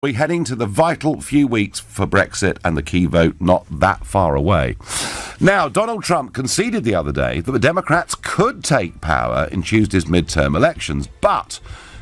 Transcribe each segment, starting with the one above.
We're heading to the vital few weeks for Brexit and the key vote not that far away. Now, Donald Trump conceded the other day that the Democrats could take power in Tuesday's midterm elections, but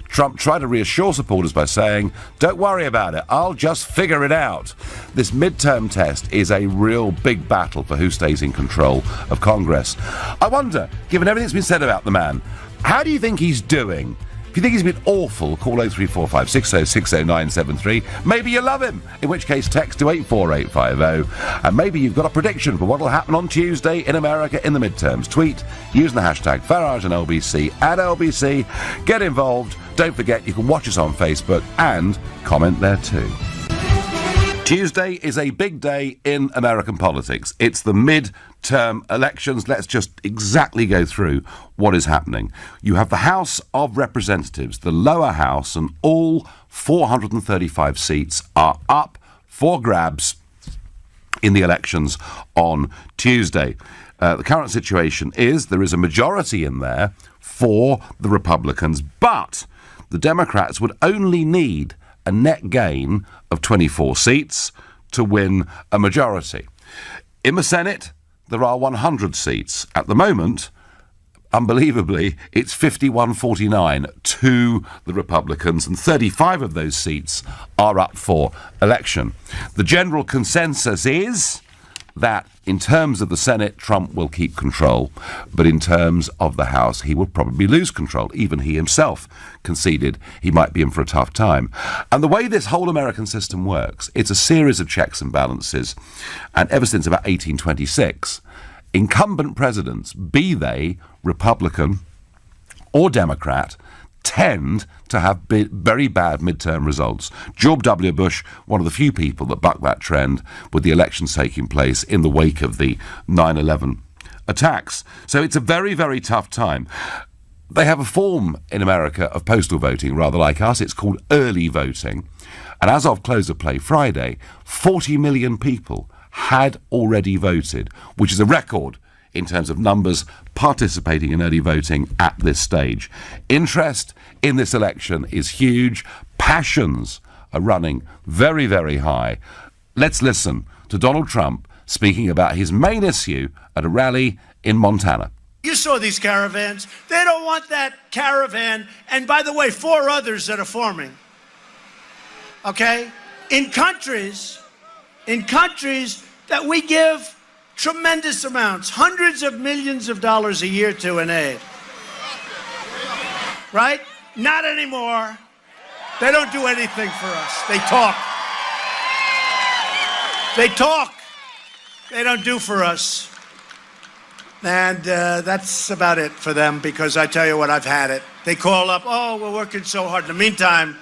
Trump tried to reassure supporters by saying, "Don't worry about it, I'll just figure it out." This midterm test is a real big battle for who stays in control of Congress. I wonder, given everything that's been said about the man, how do you think he's doing? If you think he's been awful, call 0345 6060 973. Maybe you love him, in which case text to 84850. And maybe you've got a prediction for what will happen on Tuesday in America in the midterms. Tweet using the hashtag Farage and LBC at LBC. Get involved. Don't forget you can watch us on Facebook and comment there too. Tuesday is a big day in American politics. It's the midterm elections. Let's just exactly go through what is happening. You have the House of Representatives, the lower house, and all 435 seats are up for grabs in the elections on Tuesday. The current situation is there is a majority in there for the Republicans, but the Democrats would only need a net gain of 24 seats to win a majority. In the Senate, there are 100 seats. At the moment, unbelievably, it's 51-49 to the Republicans, and 35 of those seats are up for election. The general consensus is that in terms of the Senate, Trump will keep control, but in terms of the House, he will probably lose control. Even he himself conceded he might be in for a tough time. And the way this whole American system works, it's a series of checks and balances. And ever since about 1826, incumbent presidents, be they Republican or Democrat, tend to have very bad midterm results. George W. Bush, one of the few people that bucked that trend with the elections taking place in the wake of the 9/11 attacks. So it's a very, very tough time. They have a form in America of postal voting, rather like us. It's called early voting. And as of close of play Friday, 40 million people had already voted, which is a record in terms of numbers participating in early voting at this stage. Interest in this election is huge. Passions are running very, very high. Let's listen to Donald Trump speaking about his main issue at a rally in Montana. You saw these caravans. They don't want that caravan. And by the way, 4 others that are forming. Okay? In countries that we give tremendous amounts, hundreds of millions of dollars a year to in aid. Right? Not anymore. They don't do anything for us. They talk. They talk. They don't do for us. And that's about it for them, because I tell you what, I've had it. They call up, "Oh, we're working so hard." In the meantime,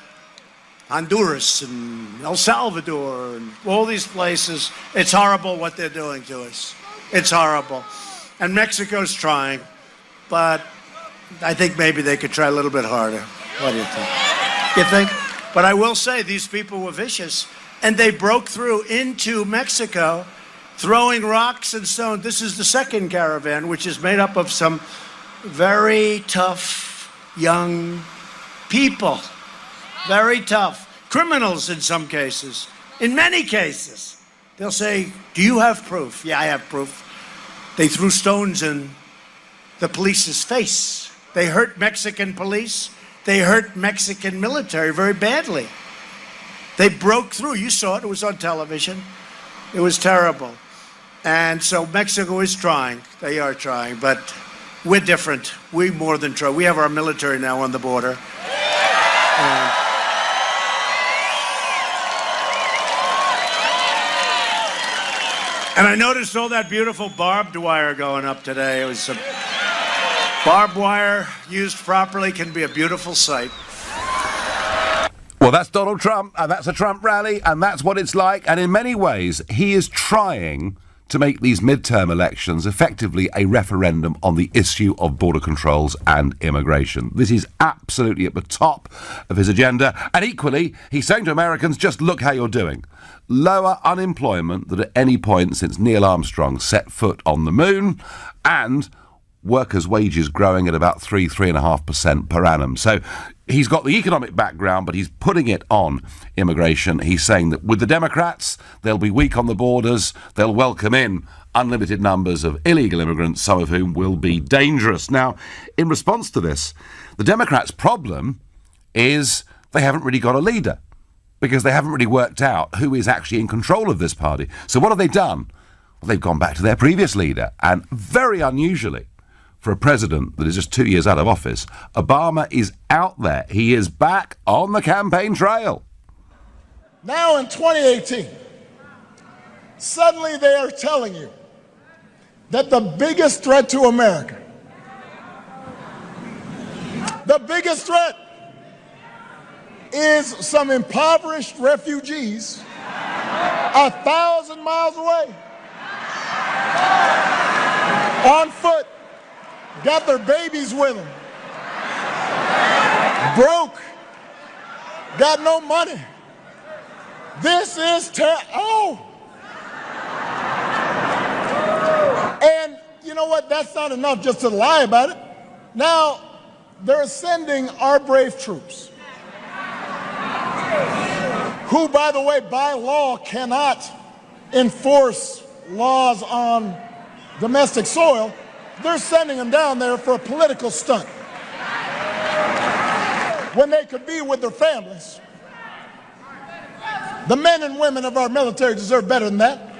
Honduras and El Salvador and all these places, it's horrible what they're doing to us. It's horrible. And Mexico's trying, but I think maybe they could try a little bit harder. What do you think? You think? But I will say these people were vicious, and they broke through into Mexico, throwing rocks and stones. This is the second caravan, which is made up of some very tough young people. Very tough. Criminals in some cases. In many cases. They'll say, "Do you have proof?" "Yeah, I have proof." They threw stones in the police's face. They hurt Mexican police. They hurt Mexican military very badly. They broke through. You saw it. It was on television. It was terrible. And so Mexico is trying. They are trying. But we're different. We more than try. We have our military now on the border. And I noticed all that beautiful barbed wire going up today. It was some barbed wire used properly can be a beautiful sight. Well, that's Donald Trump, and that's a Trump rally, and that's what it's like. And in many ways, he is trying to make these midterm elections effectively a referendum on the issue of border controls and immigration. This is absolutely at the top of his agenda. And equally, he's saying to Americans, just look how you're doing. Lower unemployment than at any point since Neil Armstrong set foot on the moon, and workers' wages growing at about 3.5% per annum. So he's got the economic background, but he's putting it on immigration. He's saying that with the Democrats, they'll be weak on the borders, they'll welcome in unlimited numbers of illegal immigrants, some of whom will be dangerous. Now, in response to this, the Democrats' problem is they haven't really got a leader, because they haven't really worked out who is actually in control of this party. So what have they done? Well, they've gone back to their previous leader, and very unusually, for a president that is just 2 years out of office, Obama is out there. He is back on the campaign trail. Now in 2018, suddenly they are telling you that the biggest threat to America, the biggest threat is some impoverished refugees 1,000 miles away, on foot, got their babies with them, broke, got no money. This is And you know what? That's not enough just to lie about it. Now, they're sending our brave troops, who, by the way, by law cannot enforce laws on domestic soil. They're sending them down there for a political stunt when they could be with their families. The men and women of our military deserve better than that.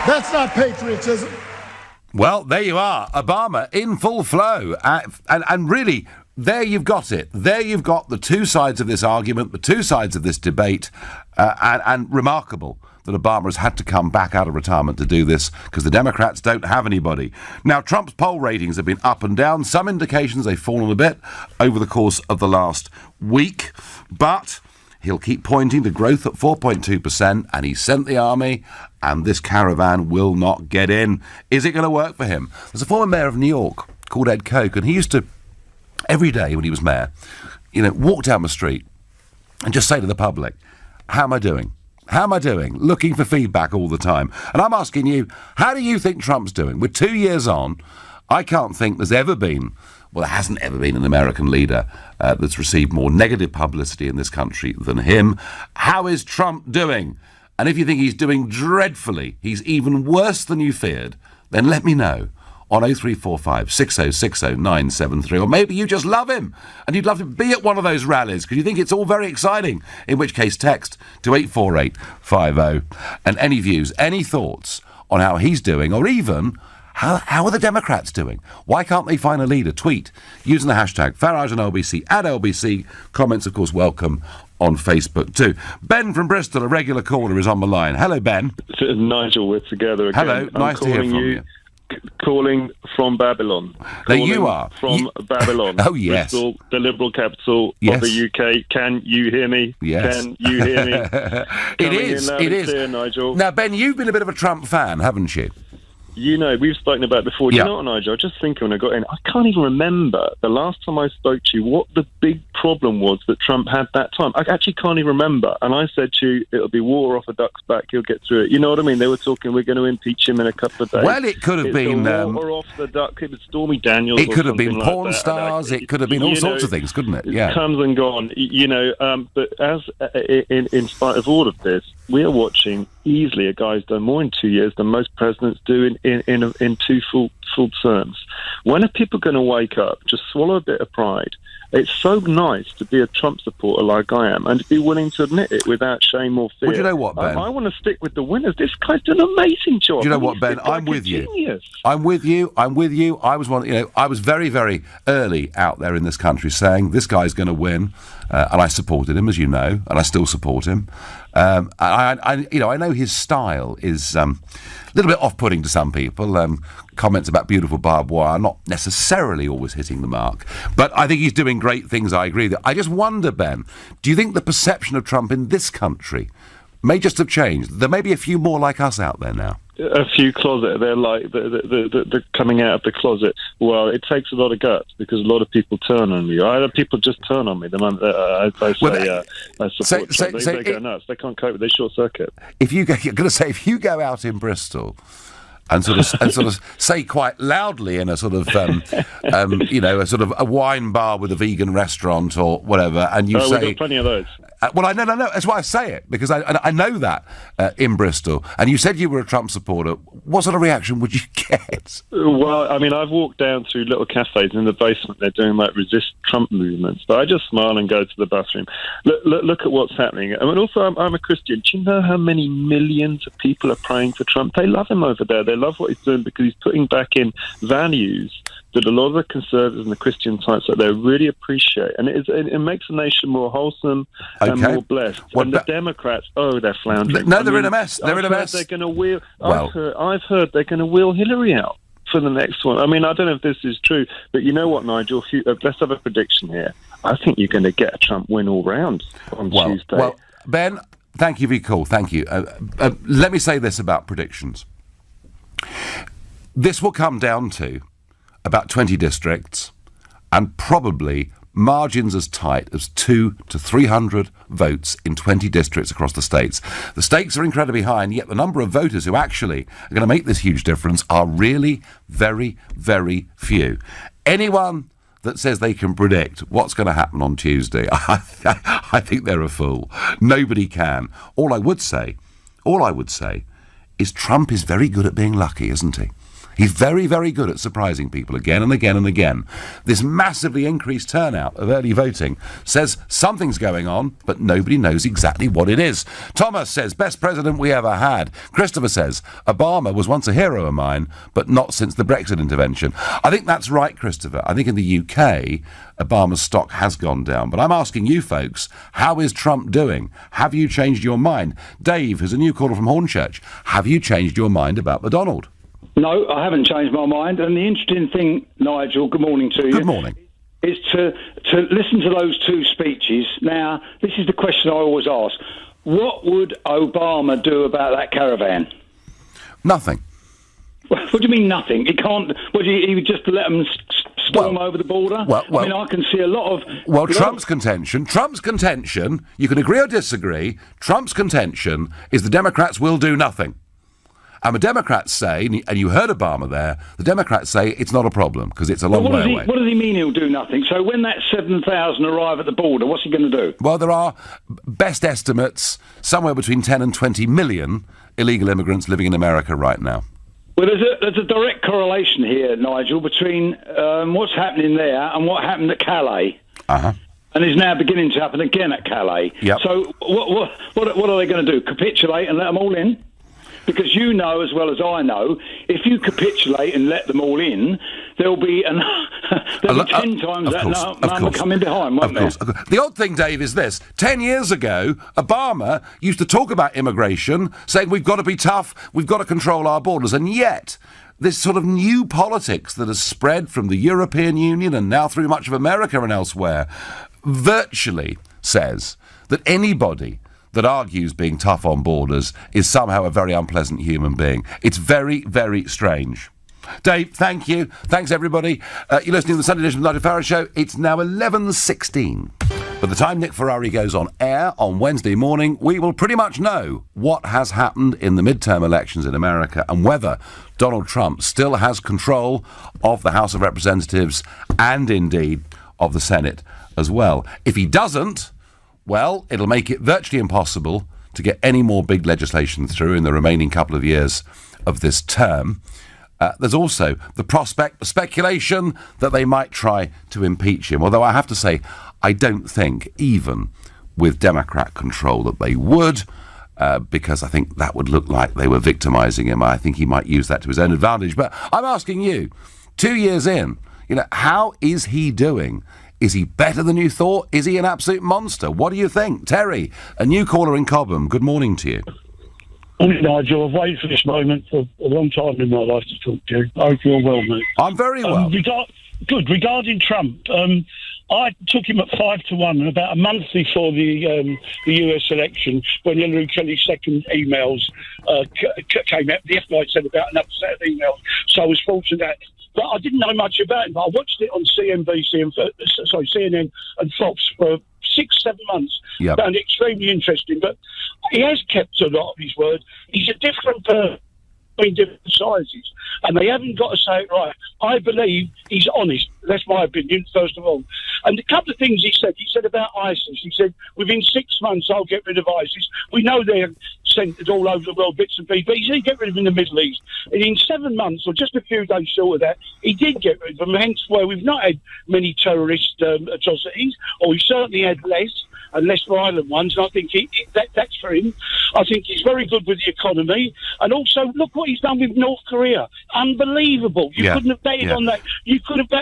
That's not patriotism. Well, there you are. Obama in full flow. And really, there you've got it. There you've got the two sides of this argument, the two sides of this debate, and remarkable that Obama has had to come back out of retirement to do this because the Democrats don't have anybody. Now, Trump's poll ratings have been up and down. Some indications they've fallen a bit over the course of the last week, but he'll keep pointing to growth at 4.2%, and he sent the army, and this caravan will not get in. Is it going to work for him? There's a former mayor of New York called Ed Koch, and he used to, every day when he was mayor, walk down the street and just say to the public, how am I doing? How am I doing? Looking for feedback all the time. And I'm asking you, how do you think Trump's doing? We're 2 years on. I can't think there's ever been, well, there hasn't ever been an American leader that's received more negative publicity in this country than him. How is Trump doing? And if you think he's doing dreadfully, he's even worse than you feared, then let me know on 0345 6060 973. Or maybe you just love him and you'd love to be at one of those rallies because you think it's all very exciting, in which case text to 84850. And any views, any thoughts on how he's doing, or even how are the Democrats doing? Why can't they find a leader? Tweet using the hashtag Farage and LBC at LBC. Comments, of course, welcome on Facebook too. Ben from Bristol, a regular caller, is on the line. Hello, Ben. Nigel, we're together again. Hello, nice to hear from you. Calling from Babylon. There you are. From Babylon. Oh, yes. Bristol, the Liberal capital of the UK. Can you hear me? Yes. Can you hear me? It is. Clear, Nigel. Now, Ben, you've been a bit of a Trump fan, haven't you? You know, we've spoken about it before. Yeah. You know what, Nigel? I was just thinking when I got in, I can't even remember the last time I spoke to you what the big problem was that Trump had that time. I actually can't even remember. And I said to you, it'll be water off a duck's back, he'll get through it. You know what I mean? They were talking, we're going to impeach him in a couple of days. Well, it could have been water off the duck. It was Stormy Daniels. It could have been like porn stars. It could have been all sorts of things, couldn't it? Yeah. It comes and gone. But as in spite of all of this, we are watching easily a guy who's done more in 2 years than most presidents do in two full terms. When are people going to wake up? Just swallow a bit of pride. It's so nice to be a Trump supporter like I am and to be willing to admit it without shame or fear. Well, do you know what, Ben? I want to stick with the winners. This guy's done an amazing job. Do you know what, Ben? I'm with you. I'm with you. I was I was very, very early out there in this country saying this guy's going to win, and I supported him, as you know, and I still support him. I know his style is a little bit off-putting to some people. Comments about beautiful barbed wire are not necessarily always hitting the mark. But I think he's doing great things, I agree. I just wonder, Ben, do you think the perception of Trump in this country may just have changed? There may be a few more like us out there now. a few closet. They're like the coming out of the closet. Well, it takes a lot of guts because a lot of people turn on you. Either people just turn on me the moment I support Trump. They go nuts. They can't cope. They short circuit. You're going to say, if you go out in Bristol and sort of say quite loudly in a sort of a sort of a wine bar with a vegan restaurant or whatever, and you say, we've got plenty of those. Well, I know. That's why I say it, because I know that in Bristol. And you said you were a Trump supporter. What sort of reaction would you get? Well, I mean, I've walked down to little cafes in the basement. They're doing like resist Trump movements, but I just smile and go to the bathroom. Look at what's happening. I mean, also, I'm a Christian. Do you know how many millions of people are praying for Trump? They love him over there. They love what he's doing because he's putting back in values that a lot of the conservatives and the Christian types that they really appreciate, and it makes the nation more wholesome and more blessed. And the Democrats, they're floundering. No, they're in a mess. They're in a mess. They're going to wheel. I've heard they're going to wheel Hillary out for the next one. I mean, I don't know if this is true, but you know what, Nigel? Let's have a prediction here. I think you're going to get a Trump win all round on Tuesday. Well, Ben, thank you for your call. Thank you. Let me say this about predictions. This will come down to about 20 districts and probably margins as tight as 200 to 300 votes in 20 districts across the states. The stakes are incredibly high, and yet the number of voters who actually are going to make this huge difference are really very, very few. Anyone that says they can predict what's going to happen on Tuesday, I think they're a fool. Nobody can. All I would say is Trump is very good at being lucky, isn't he? He's very, very good at surprising people again and again and again. This massively increased turnout of early voting says something's going on, but nobody knows exactly what it is. Thomas says, best president we ever had. Christopher says, Obama was once a hero of mine, but not since the Brexit intervention. I think that's right, Christopher. I think in the UK, Obama's stock has gone down. But I'm asking you folks, how is Trump doing? Have you changed your mind? Dave, who's a new caller from Hornchurch, have you changed your mind about the Donald? No, I haven't changed my mind. And the interesting thing, Nigel, good morning to you. Good morning. Is to listen to those two speeches. Now, this is the question I always ask. What would Obama do about that caravan? Nothing. What do you mean nothing? He can't... he would just let them storm over the border? I mean, I can see a lot of... Well, Trump's contention, you can agree or disagree, Trump's contention is the Democrats will do nothing. And the Democrats say, and you heard Obama there, the Democrats say it's not a problem because it's a long way away. What does he mean he'll do nothing? So when that 7,000 arrive at the border, what's he going to do? Well, there are best estimates, somewhere between 10 and 20 million illegal immigrants living in America right now. Well, there's a direct correlation here, Nigel, between what's happening there and what happened at Calais. Uh-huh. And is now beginning to happen again at Calais. Yep. So what are they going to do? Capitulate and let them all in? Because you know as well as I know, if you capitulate and let them all in, there'll be 10 times that number coming behind, won't there? The odd thing, Dave, is this. 10 years ago, Obama used to talk about immigration, saying we've got to be tough, we've got to control our borders, and yet this sort of new politics that has spread from the European Union and now through much of America and elsewhere virtually says that anybody that argues being tough on borders is somehow a very unpleasant human being. It's very, very strange. Dave, thank you. Thanks, everybody. You're listening to the Sunday edition of the Nigel Farage Show. It's now 11:16. By the time Nick Ferrari goes on air on Wednesday morning, we will pretty much know what has happened in the midterm elections in America and whether Donald Trump still has control of the House of Representatives and, indeed, of the Senate as well. If he doesn't, well, it'll make it virtually impossible to get any more big legislation through in the remaining couple of years of this term. There's also the speculation that they might try to impeach him, although I have to say, I don't think, even with Democrat control, that they would, because I think that would look like they were victimising him. I think he might use that to his own advantage. But I'm asking you, 2 years in, how is he doing? Is he better than you thought? Is he an absolute monster? What do you think? Terry, a new caller in Cobham. Good morning to you. Morning, Nigel. I've waited for this moment for a long time in my life to talk to you. I hope you're well, mate. I'm very well. Good. Regarding Trump, I took him at 5-1, and about a month before the US election, when Hillary Clinton's second emails came out, the FBI said about another set of emails. So I was fortunate. But I didn't know much about him. I watched it on CNN and Fox for 6-7 months. Yep. Found it extremely interesting. But he has kept a lot of his word. He's a different person between different sizes, and they haven't got to say it right. I believe he's honest. That's my opinion, first of all. And a couple of things he said about ISIS. He said, within 6 months, I'll get rid of ISIS. We know they're sent all over the world, bits and pieces. He said, get rid of them in the Middle East. And in 7 months, or just a few days short of that, he did get rid of them, hence why we've not had many terrorist atrocities, or we certainly had less, and less violent ones. And I think that's for him. I think he's very good with the economy. And also, look what he's done with North Korea. Unbelievable. You couldn't have betted on that. You could have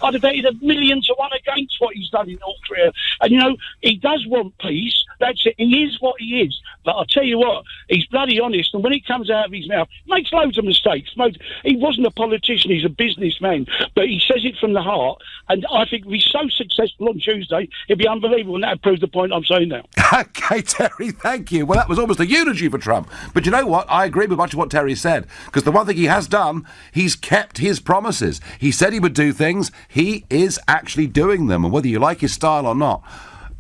I'd have betted 1,000,000 to 1 against what he's done in North Korea. And, he does want peace. That's it. He is what he is. But I'll tell you what, he's bloody honest. And when it comes out of his mouth, he makes loads of mistakes. He wasn't a politician. He's a businessman. But he says it from the heart. And I think if he's so successful on Tuesday, it'd be unbelievable. And that would prove the point I'm saying now. Okay, Terry, thank you. Well, that was almost a eulogy for Trump. But you know what? I agree with much of what Terry said. Because the one thing he has done, he's kept his promises. He said he would do things. He is actually doing them. And whether you like his style or not,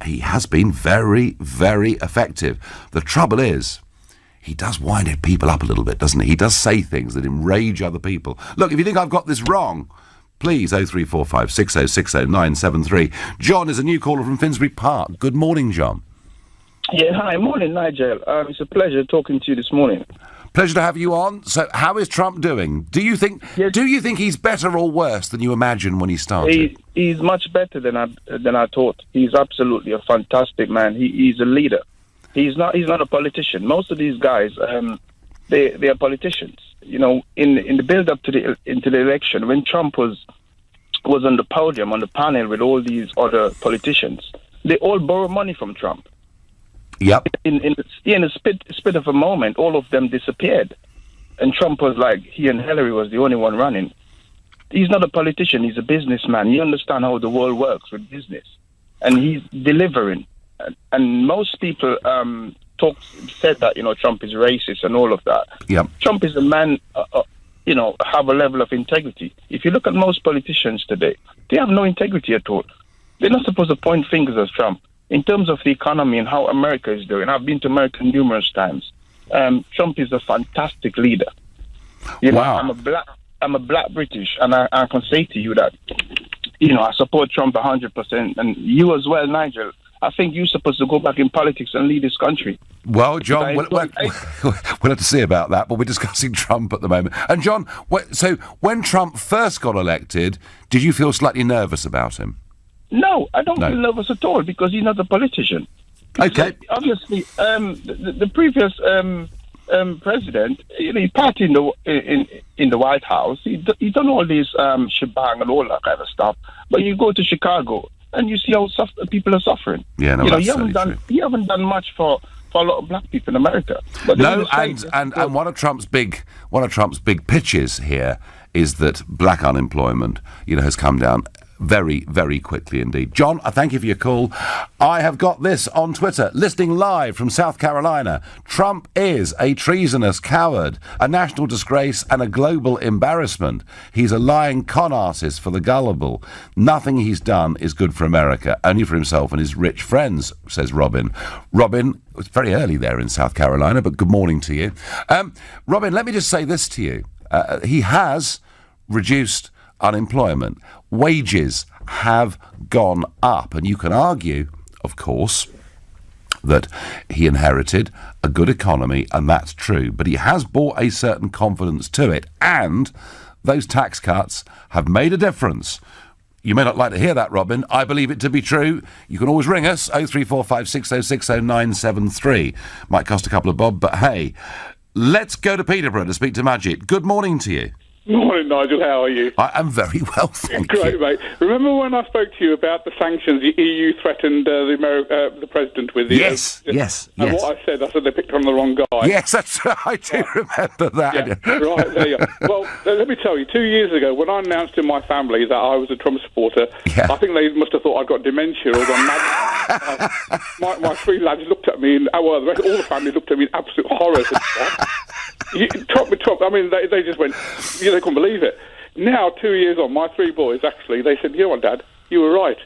he has been very, very effective. The trouble is, he does wind people up a little bit, doesn't he? He does say things that enrage other people. Look, if you think I've got this wrong, please, 0345 6060 973. John is a new caller from Finsbury Park. Good morning, John. Yeah, hi. Morning, Nigel. It's a pleasure talking to you this morning. Pleasure to have you on. So, how is Trump doing? Do you think he's better or worse than you imagined when he started? He's much better than I thought. He's absolutely a fantastic man. He's a leader. He's not a politician. Most of these guys, they are politicians. In the build up to into the election, when Trump was on the podium on the panel with all these other politicians, they all borrow money from Trump. Yep. In a spit of a moment, all of them disappeared, and Trump was like, he and Hillary was the only one running. He's not a politician. He's a businessman. He understands how the world works with business, and he's delivering. And most people said that Trump is racist and all of that. Yep. Trump is a man, have a level of integrity. If you look at most politicians today, they have no integrity at all. They're not supposed to point fingers at Trump. In terms of the economy and how America is doing, I've been to America numerous times. Trump is a fantastic leader. Wow. I'm a black British, and I can say to you that, I support Trump 100%, and you as well, Nigel. I think you're supposed to go back in politics and lead this country. Well, John, we'll have to see about that, but we're discussing Trump at the moment. And John, so when Trump first got elected, did you feel slightly nervous about him? No, I don't feel nervous at all, because he's not a politician. Okay. Obviously, the previous president, he parted in the White House. He done all this shebang and all that kind of stuff. But you go to Chicago and you see how people are suffering. Yeah, no, that's true. You haven't done much for a lot of black people in America. But and one of Trump's big pitches here is that black unemployment, has come down very, very quickly indeed. John, I thank you for your call. I have got this on Twitter, listening live from South Carolina. Trump is a treasonous coward, a national disgrace and a global embarrassment. He's a lying con artist for the gullible. Nothing he's done is good for America, only for himself and his rich friends, says Robin. Robin, it's very early there in South Carolina, but good morning to you. Robin, let me just say this to you. He has reduced unemployment. Wages have gone up, and you can argue, of course, that he inherited a good economy, and that's true, but he has brought a certain confidence to it, and those tax cuts have made a difference. You may not like to hear that, Robin. I believe it to be true. You can always ring us, 0345 6060 973. Might cost a couple of bob, but hey, let's go to Peterborough to speak to Majid. Good morning to you. Morning, Nigel. How are you? I am very well, thank Great, you. mate. Remember when I spoke to you about the sanctions the EU threatened the president with? Yes. And what I said they picked on the wrong guy. Yes, that's right. I do remember that. Yeah, right, there you are. Well, let me tell you, 2 years ago, when I announced to my family that I was a Trump supporter, I think they must have thought I'd got dementia or gone mad. my three lads looked at me, and all the family looked at me in absolute horror. Trump, I mean, they just went, they couldn't believe it. Now, 2 years on, my three boys, actually, they said, you know what, Dad, you were right.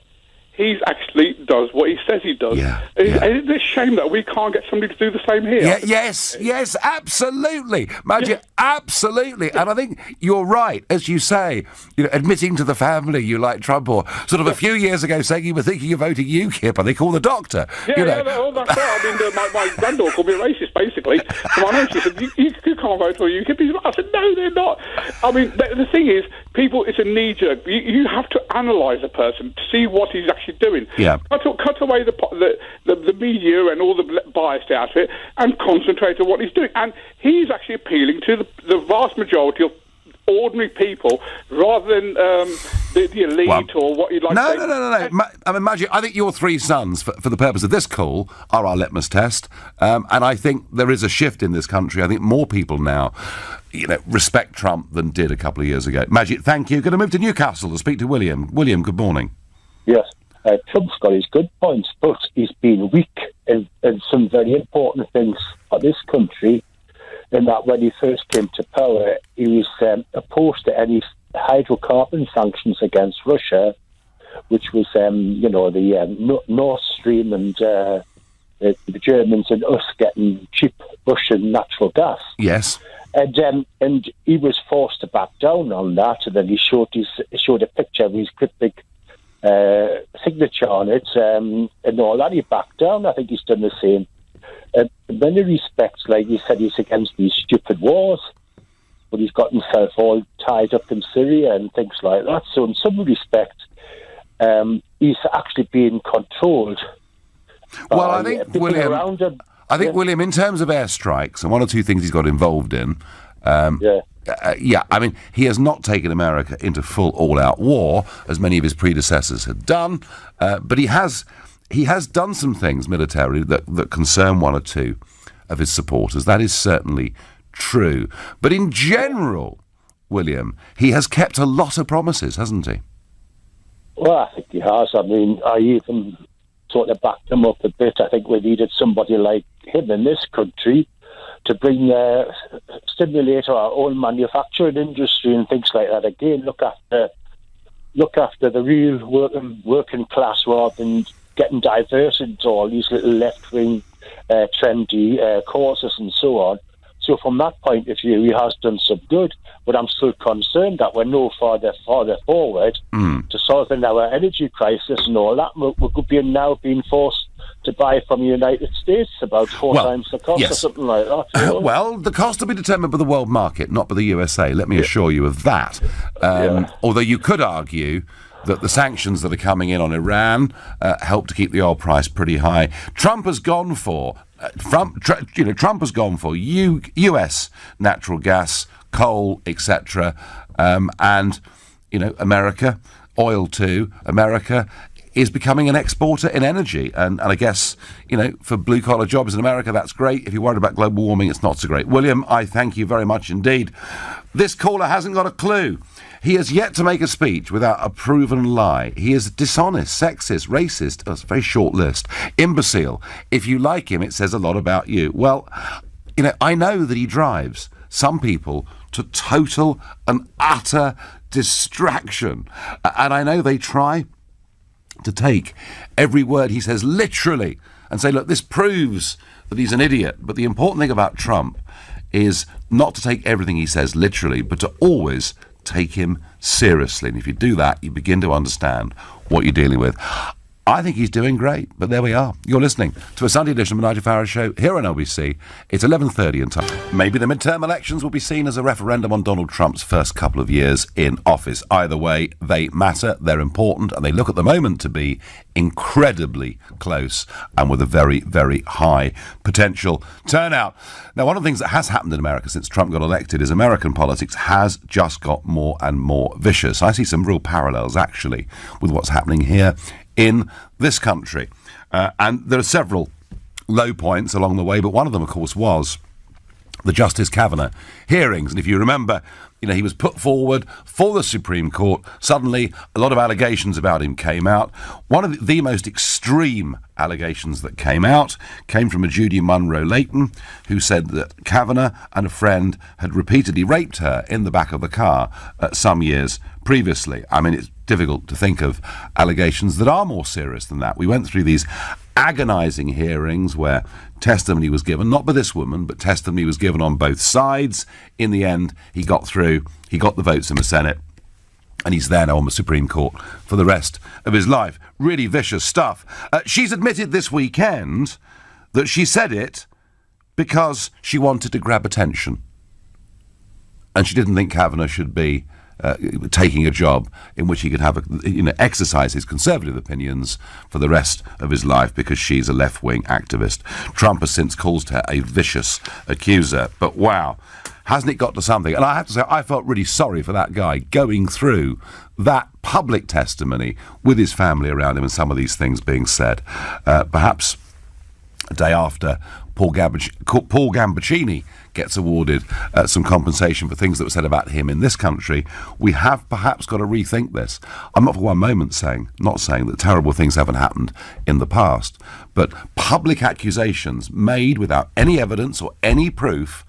He actually does what he says he does. It's a shame that we can't get somebody to do the same here. Yes, absolutely. Majid, absolutely. And I think you're right, as you say, admitting to the family you like Trump, or sort of a few years ago saying you were thinking of voting UKIP, and they call the doctor. That's right. I mean, my granddaughter called me a racist, basically. So my mum, she said, you can't vote for UKIP. I said, no, they're not. I mean, the thing is, people, it's a knee-jerk. You have to analyse a person to see what he's actually doing. Yeah. Cut away the media and all the bias out of it, and concentrate on what he's doing. And he's actually appealing to the vast majority of ordinary people, rather than the elite or what you'd like to say. No. I mean, Majid, I think your three sons, for the purpose of this call, are our litmus test. And I think there is a shift in this country. I think more people now, respect Trump than did a couple of years ago. Majid, thank you. Going to move to Newcastle to speak to William. William, good morning. Yes. Trump's got his good points, but he's been weak in some very important things for this country, in that when he first came to power, he was opposed to any hydrocarbon sanctions against Russia, which was, the Nord Stream and the Germans and us getting cheap Russian natural gas. Yes. And he was forced to back down on that, and then he showed a picture of his cryptic signature on it, and all that. He backed down. I think he's done the same. In many respects, like he said, he's against these stupid wars, but he's got himself all tied up in Syria and things like that. So in some respect, he's actually being controlled. Well, I think, William, in terms of airstrikes, and one or two things he's got involved in, I mean, he has not taken America into full all-out war, as many of his predecessors had done, but he has done some things militarily that concern one or two of his supporters. That is certainly true. But in general, William, he has kept a lot of promises, hasn't he? Well, I think he has. I mean, I even sort of backed him up a bit. I think we needed somebody like him in this country to bring stimulate our own manufacturing industry and things like that. Again, look after the real working class, rather than getting diverted into all these little left-wing trendy causes and so on. So from that point of view, he has done some good, but I'm still concerned that we're no farther forward to solving our energy crisis and all that. We could be now being forced to buy from the United States about four times the cost or something like that. Well, the cost will be determined by the world market, not by the USA. Let me assure you of that. Although you could argue that the sanctions that are coming in on Iran help to keep the oil price pretty high. Trump has gone for Trump has gone for U.S. natural gas, coal, etc., and America, oil too. America is becoming an exporter in energy, and I guess for blue collar jobs in America that's great. If you're worried about global warming, it's not so great. William, I thank you very much indeed. This caller hasn't got a clue. He has yet to make a speech without a proven lie. He is dishonest, sexist, racist. That's a very short list. Imbecile. If you like him, it says a lot about you. Well, I know that he drives some people to total and utter distraction. And I know they try to take every word he says literally and say, look, this proves that he's an idiot. But the important thing about Trump is not to take everything he says literally, but to always take him seriously. And if you do that, you begin to understand what you're dealing with. I think he's doing great, but there we are. You're listening to a Sunday edition of the Nigel Farage Show here on LBC. It's 11:30 in time. Maybe the midterm elections will be seen as a referendum on Donald Trump's first couple of years in office. Either way, they matter, they're important, and they look at the moment to be incredibly close and with a very, very high potential turnout. Now, one of the things that has happened in America since Trump got elected is American politics has just got more and more vicious. I see some real parallels, actually, with what's happening here in this country. And there are several low points along the way, but one of them, of course, was the Justice Kavanaugh hearings. And if you remember, he was put forward for the Supreme Court. Suddenly, a lot of allegations about him came out. One of the most extreme allegations that came out came from a Judy Monroe Leighton, who said that Kavanaugh and a friend had repeatedly raped her in the back of the car some years previously. I mean, it's difficult to think of allegations that are more serious than that. We went through these agonising hearings where testimony was given, not by this woman, but testimony was given on both sides. In the end, he got through, he got the votes in the Senate, and he's there now on the Supreme Court for the rest of his life. Really vicious stuff. She's admitted this weekend that she said it because she wanted to grab attention. And she didn't think Kavanaugh should be taking a job in which he could have exercise his conservative opinions for the rest of his life because she's a left-wing activist. Trump has since called her a vicious accuser. But wow, hasn't it got to something? And I have to say, I felt really sorry for that guy going through that public testimony with his family around him and some of these things being said. Perhaps a day after Paul Gambaccini gets awarded some compensation for things that were said about him in this country, we have perhaps got to rethink this. I'm not for one moment not saying that terrible things haven't happened in the past, but public accusations made without any evidence or any proof,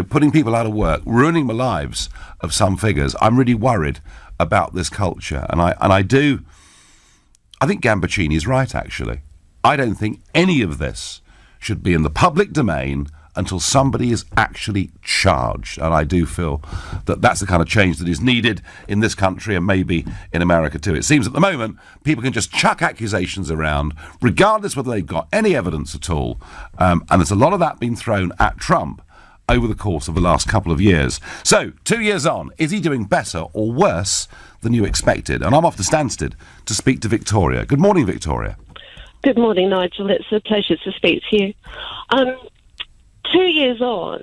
putting people out of work, ruining the lives of some figures. I'm really worried about this culture, and I think Gambaccini is right, actually. I don't think any of this should be in the public domain until somebody is actually charged. And I do feel that that's the kind of change that is needed in this country and maybe in America too. It seems at the moment people can just chuck accusations around, regardless whether they've got any evidence at all. And there's a lot of that being thrown at Trump over the course of the last couple of years. So, 2 years on, is he doing better or worse than you expected? And I'm off to Stansted to speak to Victoria. Good morning, Victoria. Good morning, Nigel. It's a pleasure to speak to you. 2 years on,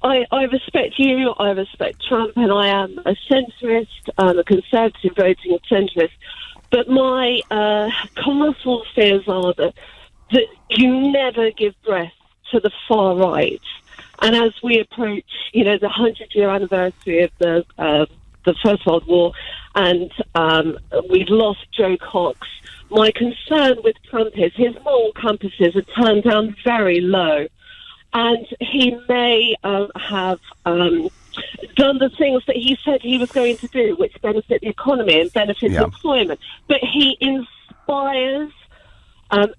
I respect you, I respect Trump, and I am a centrist, a conservative voting centrist. But my colossal fears are that you never give breath to the far right. And as we approach, the 100-year anniversary of the First World War, and we've lost Joe Cox, my concern with Trump is his moral compasses are turned down very low, and he may have done the things that he said he was going to do, which benefit the economy and benefit employment. But he inspires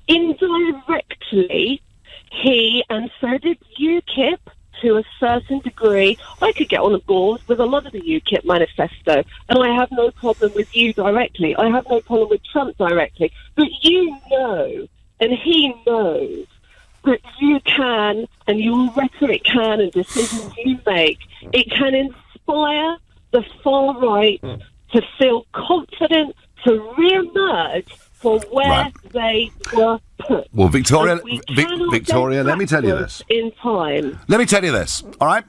indirectly. He, and so did UKIP, to a certain degree. I could get on the board with a lot of the UKIP manifesto, and I have no problem with you directly. I have no problem with Trump directly. But you know, and he knows, that you can, and your rhetoric can, and decisions you make, it can inspire the far right to feel confident to re-emerge for where they were put. Well, Victoria, let me tell you this. In time. Let me tell you this, all right?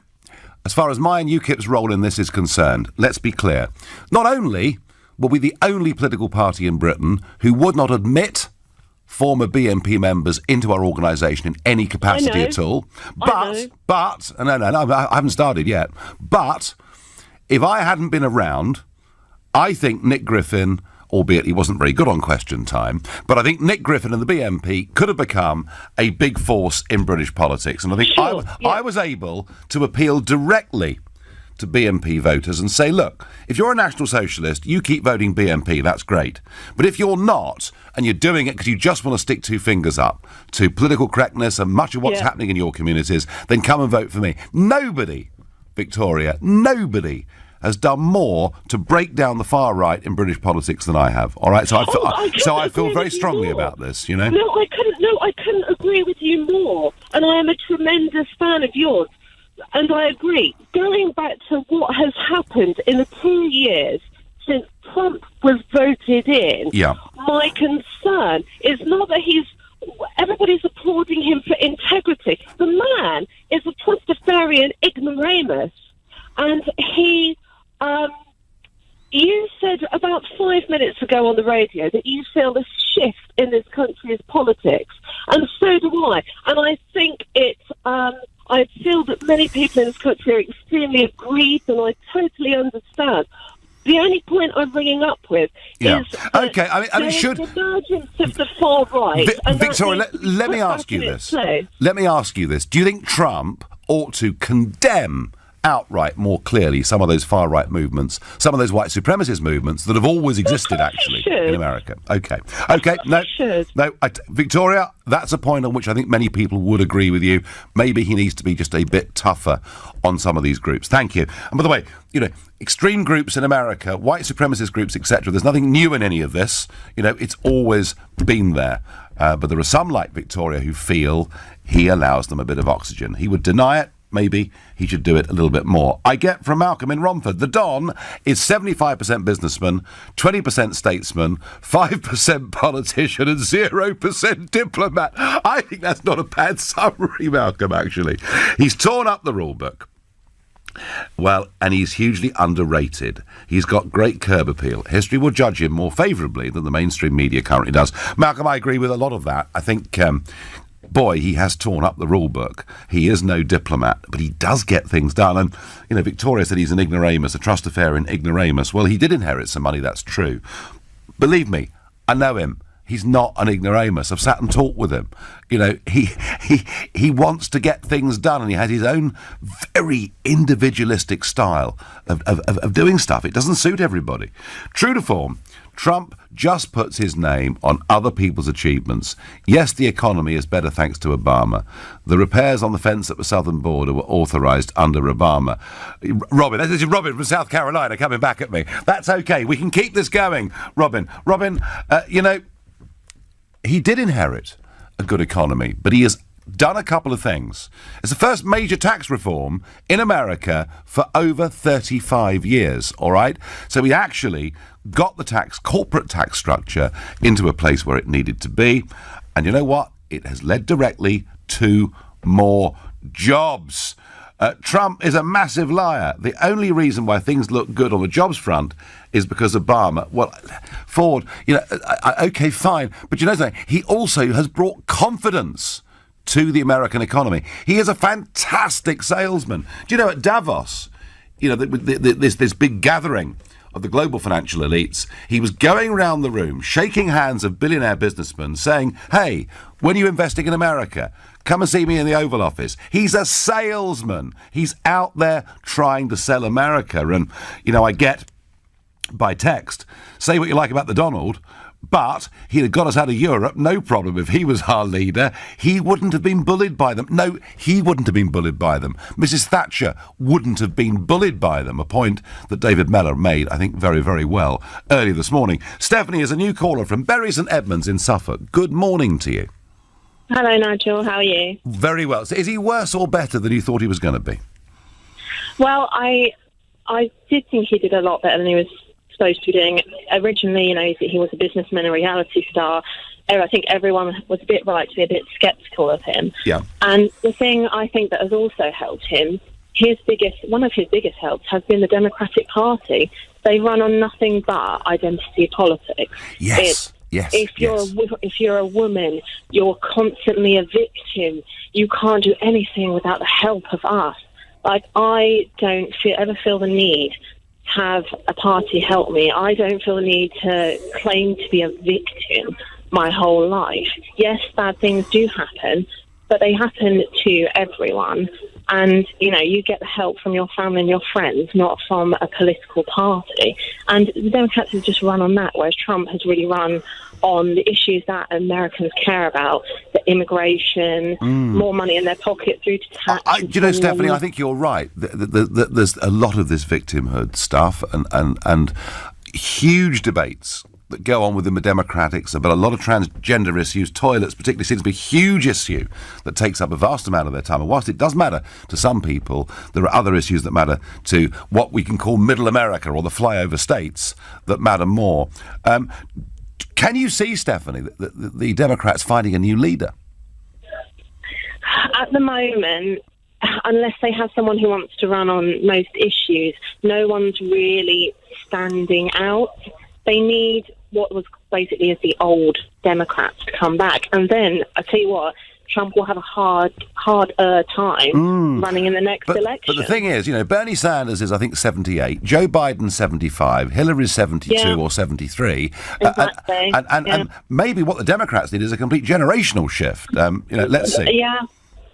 As far as my and UKIP's role in this is concerned, let's be clear. Not only were we the only political party in Britain who would not admit former BNP members into our organisation in any capacity at all, but, I haven't started yet, but if I hadn't been around, I think Nick Griffin, albeit he wasn't very good on Question Time, but I think Nick Griffin and the BNP could have become a big force in British politics. And I think I was able to appeal directly to BNP voters and say, look, if you're a National Socialist, you keep voting BNP, that's great. But if you're not, and you're doing it because you just want to stick two fingers up to political correctness and much of what's happening in your communities, then come and vote for me. Nobody, Victoria, nobody has done more to break down the far right in British politics than I have. All right, so I feel very strongly about this. You know. No, I couldn't agree with you more. And I am a tremendous fan of yours. And I agree. Going back to what has happened in the 2 years since Trump was voted in, my concern is not that everybody's applauding him for integrity. The man is a Trustafarian ignoramus. And you said about 5 minutes ago on the radio that you feel a shift in this country's politics. And so do I. And I think I feel that many people in this country are extremely aggrieved, and I totally understand. The only point I'm bringing up with is okay. I mean, should the emergence of the far right. Victoria, let me ask you this. Let me ask you this. Do you think Trump ought to condemn outright, more clearly, some of those far right movements, some of those white supremacist movements that have always existed actually in America? Okay, no, Victoria, that's a point on which I think many people would agree with you. Maybe he needs to be just a bit tougher on some of these groups. Thank you. And by the way, you know, extreme groups in America, white supremacist groups, etc. There's nothing new in any of this. You know, it's always been there. But there are some like Victoria who feel he allows them a bit of oxygen. He would deny it. Maybe he should do it a little bit more. I get from Malcolm in Romford, the Don is 75% businessman, 20% statesman, 5% politician and 0% diplomat. I think that's not a bad summary, Malcolm, actually. He's torn up the rule book. Well, and he's hugely underrated. He's got great curb appeal. History will judge him more favourably than the mainstream media currently does. Malcolm, I agree with a lot of that. I think... boy, he has torn up the rule book. He is no diplomat, but he does get things done. And, you know, Victoria said he's an ignoramus, a Trustafarian ignoramus. Well, he did inherit some money, that's true. Believe me, I know him. He's not an ignoramus. I've sat and talked with him. You know, he wants to get things done, and he has his own very individualistic style of doing stuff. It doesn't suit everybody. True to form, Trump just puts his name on other people's achievements. Yes, the economy is better thanks to Obama. The repairs on the fence at the southern border were authorised under Obama. Robin, this is Robin from South Carolina coming back at me. That's okay. We can keep this going, Robin. Robin, you know, he did inherit a good economy, but he has done a couple of things. It's the first major tax reform in America for over 35 years, all right? So he actually got the corporate tax structure into a place where it needed to be. And you know what? It has led directly to more jobs. Trump is a massive liar. The only reason why things look good on the jobs front is because Obama, well, Ford, you know, okay, fine. But you know something? He also has brought confidence to the American economy. He is a fantastic salesman. Do you know, at Davos, you know, this big gathering of the global financial elites, he was going around the room, shaking hands of billionaire businessmen, saying, hey, when are you investing in America? Come and see me in the Oval Office. He's a salesman. He's out there trying to sell America. And, you know, I get by text, say what you like about the Donald, but he'd have got us out of Europe, no problem. If he was our leader, he wouldn't have been bullied by them. No, he wouldn't have been bullied by them. Mrs. Thatcher wouldn't have been bullied by them, a point that David Mellor made, I think, very, very well earlier this morning. Stephanie is a new caller from Bury St Edmunds in Suffolk. Good morning to you. Hello, Nigel. How are you? Very well. So is he worse or better than you thought he was going to be? Well, I did think he did a lot better than he was supposed to be doing. Originally, you know, he was a businessman, a reality star. I think everyone was a bit right to be a bit sceptical of him. Yeah. And the thing I think that has also helped him, one of his biggest helps has been the Democratic Party. They run on nothing but identity politics. Yes. If you're a woman, you're constantly a victim. You can't do anything without the help of us. Like, I don't ever feel the need to have a party help me. I don't feel the need to claim to be a victim my whole life. Yes, bad things do happen, but they happen to everyone. And, you know, you get the help from your family and your friends, not from a political party. And the Democrats have just run on that, whereas Trump has really run on the issues that Americans care about, the immigration, more money in their pocket through to tax. You know, Stephanie, I think you're right. There's a lot of this victimhood stuff and huge debates that go on within the Democrats about a lot of transgender issues. Toilets particularly seems to be a huge issue that takes up a vast amount of their time. And whilst it does matter to some people, there are other issues that matter to what we can call middle America or the flyover states that matter more. Can you see, Stephanie, the Democrats finding a new leader? At the moment, unless they have someone who wants to run on most issues, no one's really standing out. They need what was basically as the old Democrats to come back. And then, I tell you what, Trump will have a harder time running in the next election. But the thing is, you know, Bernie Sanders is, I think, 78, Joe Biden 75, Hillary's 72 or 73. Exactly. And maybe what the Democrats need is a complete generational shift. You know, let's see. Yeah.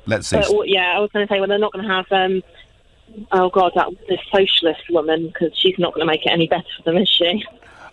Let's see. I was going to say, well, they're not going to have, this socialist woman, because she's not going to make it any better for them, is she?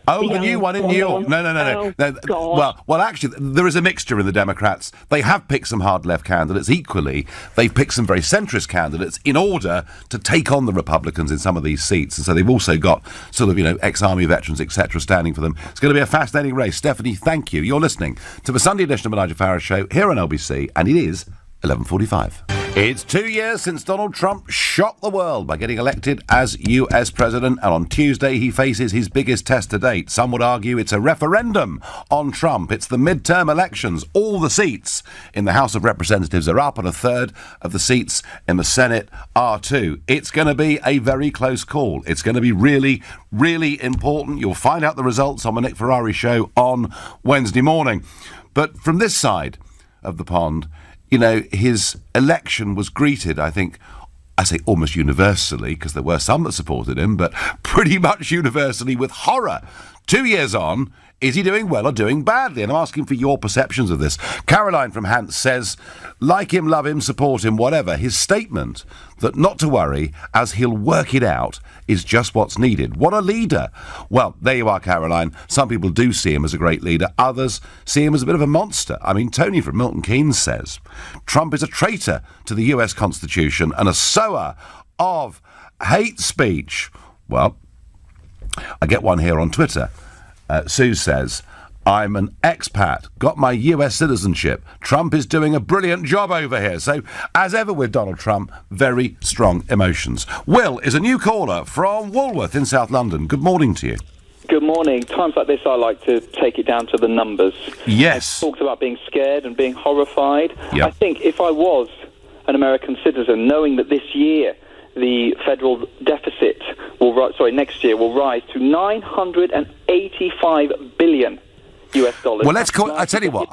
Oh, the new one in New York. No. God. Well, actually, there is a mixture in the Democrats. They have picked some hard left candidates. Equally, they've picked some very centrist candidates in order to take on the Republicans in some of these seats. And so they've also got sort of, you know, ex-army veterans, etc., standing for them. It's going to be a fascinating race. Stephanie, thank you. You're listening to the Sunday edition of the Nigel Farage Show here on LBC, and it is 11:45. It's 2 years since Donald Trump shocked the world by getting elected as US President, and on Tuesday he faces his biggest test to date. Some would argue it's a referendum on Trump. It's the midterm elections. All the seats in the House of Representatives are up, and a third of the seats in the Senate are too. It's going to be a very close call. It's going to be really, really important. You'll find out the results on the Nick Ferrari Show on Wednesday morning. But from this side of the pond, you know, his election was greeted, I think, I say almost universally, because there were some that supported him, but pretty much universally with horror. 2 years on, is he doing well or doing badly? And I'm asking for your perceptions of this. Caroline from Hants says, like him, love him, support him, whatever. His statement that not to worry, as he'll work it out, is just what's needed. What a leader. Well, there you are, Caroline. Some people do see him as a great leader. Others see him as a bit of a monster. I mean, Tony from Milton Keynes says, Trump is a traitor to the US Constitution and a sower of hate speech. Well, I get one here on Twitter. Sue says, I'm an expat, got my US citizenship. Trump is doing a brilliant job over here. So, as ever with Donald Trump, very strong emotions. Will is a new caller from Walworth in South London. Good morning to you. Good morning. Times like this, I like to take it down to the numbers. Yes. I talked about being scared and being horrified. Yep. I think if I was an American citizen, knowing that this year the federal deficit next year will rise to $985 billion US dollars. Well, let's call it, I tell you what,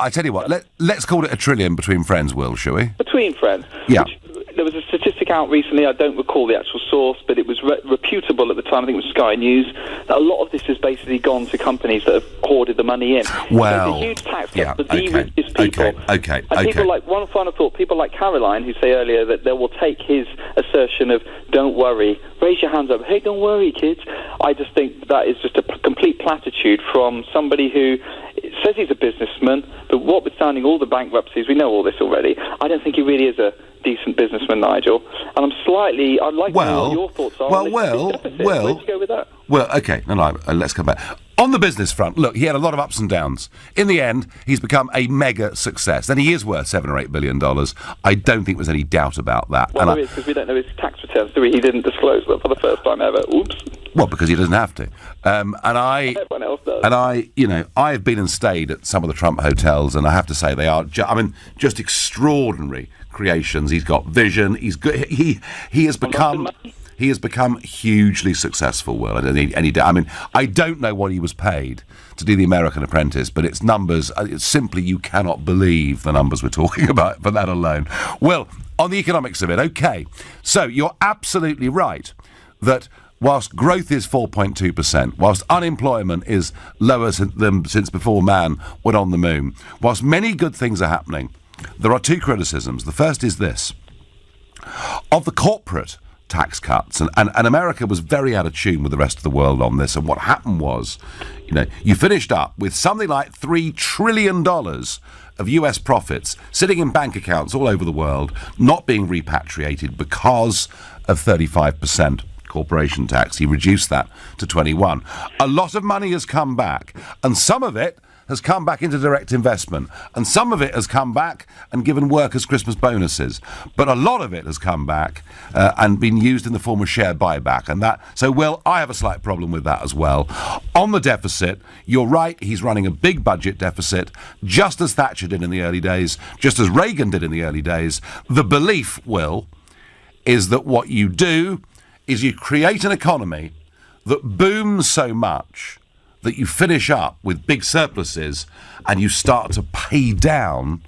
let's call it a trillion between friends, Will, shall we? Between friends? Yeah. There was a statistic out recently, I don't recall the actual source, but it was reputable at the time, I think it was Sky News, that a lot of this has basically gone to companies that have hoarded the money in. Well, there's a huge tax cut for the richest people. Okay. People like, one final thought, people like Caroline, who say earlier that they will take his assertion of, don't worry, raise your hands up, hey, don't worry, kids. I just think that is just a complete platitude from somebody who says he's a businessman, but notwithstanding all the bankruptcies, we know all this already, I don't think he really is a decent businessman, Nigel. And I'd like to know what your thoughts are. Where do you go with that? Well, okay, let's come back. On the business front, look, he had a lot of ups and downs. In the end, he's become a mega success, and he is worth $7 or $8 billion. I don't think there's any doubt about that. Well, there is, because we don't know his tax returns, do we? He didn't disclose them for the first time ever. Oops. Well, because he doesn't have to. Everyone else does. And I have been and stayed at some of the Trump hotels, and I have to say they are, just extraordinary creations. He's got vision. He's good. He has become. He has become hugely successful, Will. I don't know what he was paid to do The American Apprentice, but its numbers, simply you cannot believe the numbers we're talking about for that alone. Well, on the economics of it, okay. So you're absolutely right that whilst growth is 4.2%, whilst unemployment is lower than since before man went on the moon, whilst many good things are happening, there are two criticisms. The first is this. of the corporate tax cuts, and America was very out of tune with the rest of the world on this. And what happened was, you finished up with something like $3 trillion of US profits sitting in bank accounts all over the world, not being repatriated because of 35% corporation tax. He reduced that to 21. A lot of money has come back, and some of it has come back into direct investment, and some of it has come back and given workers Christmas bonuses. But a lot of it has come back and been used in the form of share buyback. So, Will, I have a slight problem with that as well. On the deficit, you're right, he's running a big budget deficit, just as Thatcher did in the early days, just as Reagan did in the early days. The belief, Will, is that what you do is you create an economy that booms so much that you finish up with big surpluses and you start to pay down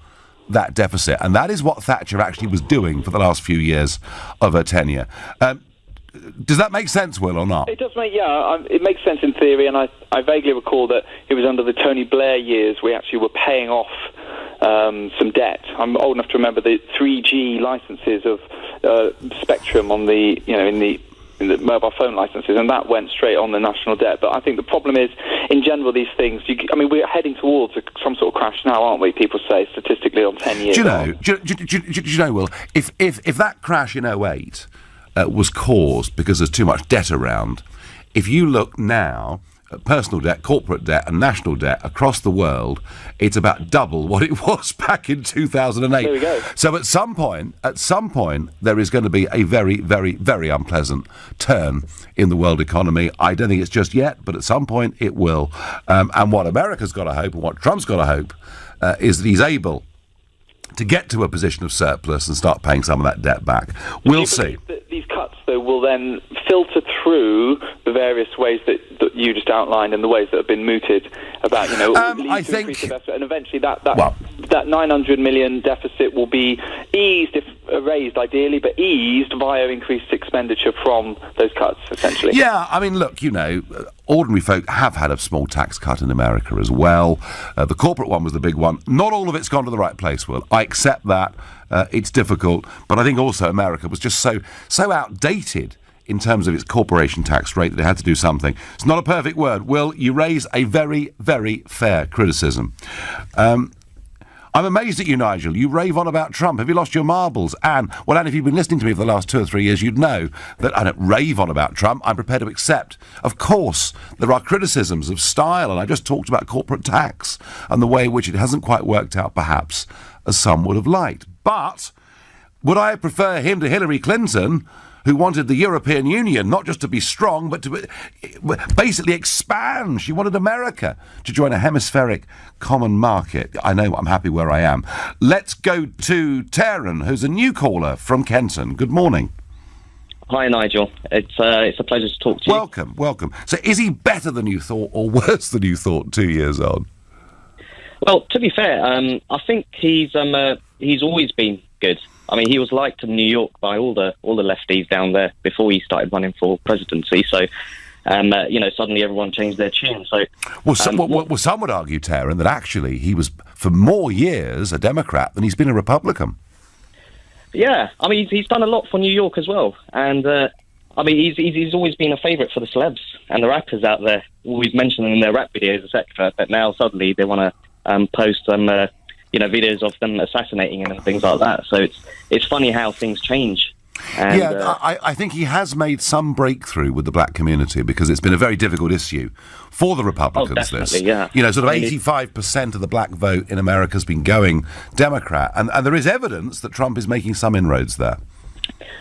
that deficit. And that is what Thatcher actually was doing for the last few years of her tenure. Does that make sense, Will, or not? It does it makes sense in theory, and I vaguely recall that it was under the Tony Blair years we actually were paying off some debt. I'm old enough to remember the 3G licenses of Spectrum on the, in the mobile phone licenses, and that went straight on the national debt. But I think the problem is, in general, these things, we're heading towards some sort of crash now, aren't we? People say, statistically, on 10 years. Do you know, Will, if that crash in 2008 was caused because there's too much debt around, if you look now at personal debt, corporate debt and national debt across the world, it's about double what it was back in 2008. There we go. So at some point, there is going to be a very, very, very unpleasant turn in the world economy. I don't think it's just yet, but at some point it will. And what America's got to hope, and what Trump's got to hope, is that he's able to get to a position of surplus and start paying some of that debt back. We'll see. These cuts, though, will then filter through the various ways that you just outlined and the ways that have been mooted about, I think, and eventually that 900 million deficit will be eased, if raised ideally, but eased via increased expenditure from those cuts, essentially. Yeah, I mean, look, ordinary folk have had a small tax cut in America as well. The corporate one was the big one. Not all of it's gone to the right place, Will. I accept that. It's difficult, but I think also America was just so outdated in terms of its corporation tax rate that it had to do something. It's not a perfect word. Will, you raise a very, very fair criticism. I'm amazed at you, Nigel. You rave on about Trump. Have you lost your marbles? Anne, if you've been listening to me for the last 2 or 3 years, you'd know that I don't rave on about Trump. I'm prepared to accept. Of course, there are criticisms of style, and I just talked about corporate tax and the way in which it hasn't quite worked out, perhaps, as some would have liked. But would I prefer him to Hillary Clinton, who wanted the European Union not just to be strong, but to basically expand? She wanted America to join a hemispheric common market. I know, I'm happy where I am. Let's go to Taryn, who's a new caller from Kenton. Good morning. Hi, Nigel. It's a pleasure to talk to you. Welcome. So is he better than you thought or worse than you thought 2 years on? Well, to be fair, I think he's always been good. I mean, he was liked in New York by all the lefties down there before he started running for presidency. So, suddenly everyone changed their tune. So, some would argue, Taryn, that actually he was for more years a Democrat than he's been a Republican. Yeah, I mean, he's done a lot for New York as well, and he's always been a favourite for the celebs and the rappers out there. Always mentioned them in their rap videos, etc. But now suddenly they want to post some. Videos of them assassinating him and things like that. So it's funny how things change. And, I think he has made some breakthrough with the black community because it's been a very difficult issue for the Republicans. Definitely, yeah. 85% of the black vote in America has been going Democrat, and there is evidence that Trump is making some inroads there.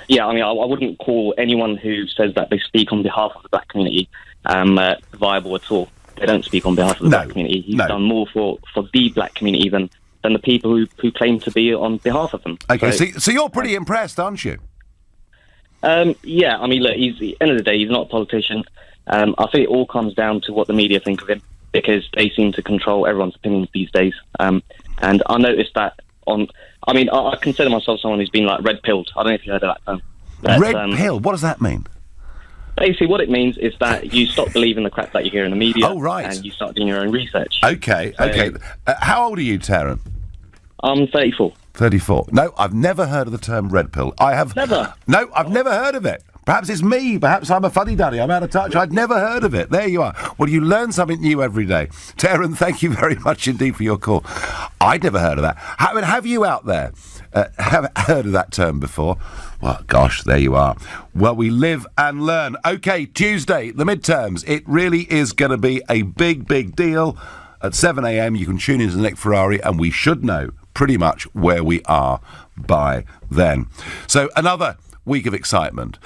Yeah, I mean, I wouldn't call anyone who says that they speak on behalf of the black community viable at all. They don't speak on behalf of the black community. He's done more for the black community than the people who claim to be on behalf of them. Okay, so you're pretty impressed, aren't you? Yeah, I mean, look, at the end of the day, he's not a politician. I think it all comes down to what the media think of him, because they seem to control everyone's opinions these days. And I noticed that I consider myself someone who's been red-pilled. I don't know if you heard of that term. Red-pilled? What does that mean? Basically, what it means is that you stop believing the crap that you hear in the media. Oh, right. And you start doing your own research. Okay. How old are you, Taryn? I'm 34. 34. No, I've never heard of the term red pill. I have... Never? No, I've never heard of it. Perhaps it's me. Perhaps I'm a fuddy-duddy. I'm out of touch. I'd never heard of it. There you are. Well, you learn something new every day. Taryn, thank you very much indeed for your call. I'd never heard of that. Have you out there have heard of that term before? Well, gosh, there you are. Well, we live and learn. OK, Tuesday, the midterms. It really is going to be a big, big deal. At 7 a.m, you can tune into Nick Ferrari, and we should know pretty much where we are by then. So another week of excitement.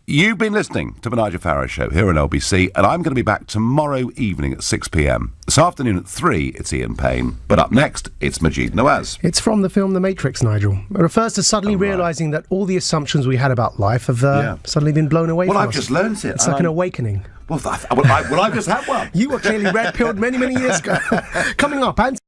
You've been listening to the Nigel Farrow Show here on LBC, and I'm going to be back tomorrow evening at 6 p.m. This afternoon at 3, it's Ian Payne. But up next, it's Majid Nawaz. It's from the film The Matrix, Nigel. It refers to suddenly realising that all the assumptions we had about life have suddenly been blown away from us. Well, I've just learnt it. It's like an awakening. Well, I've just had one. You were clearly red-pilled many, many years ago. Coming up, and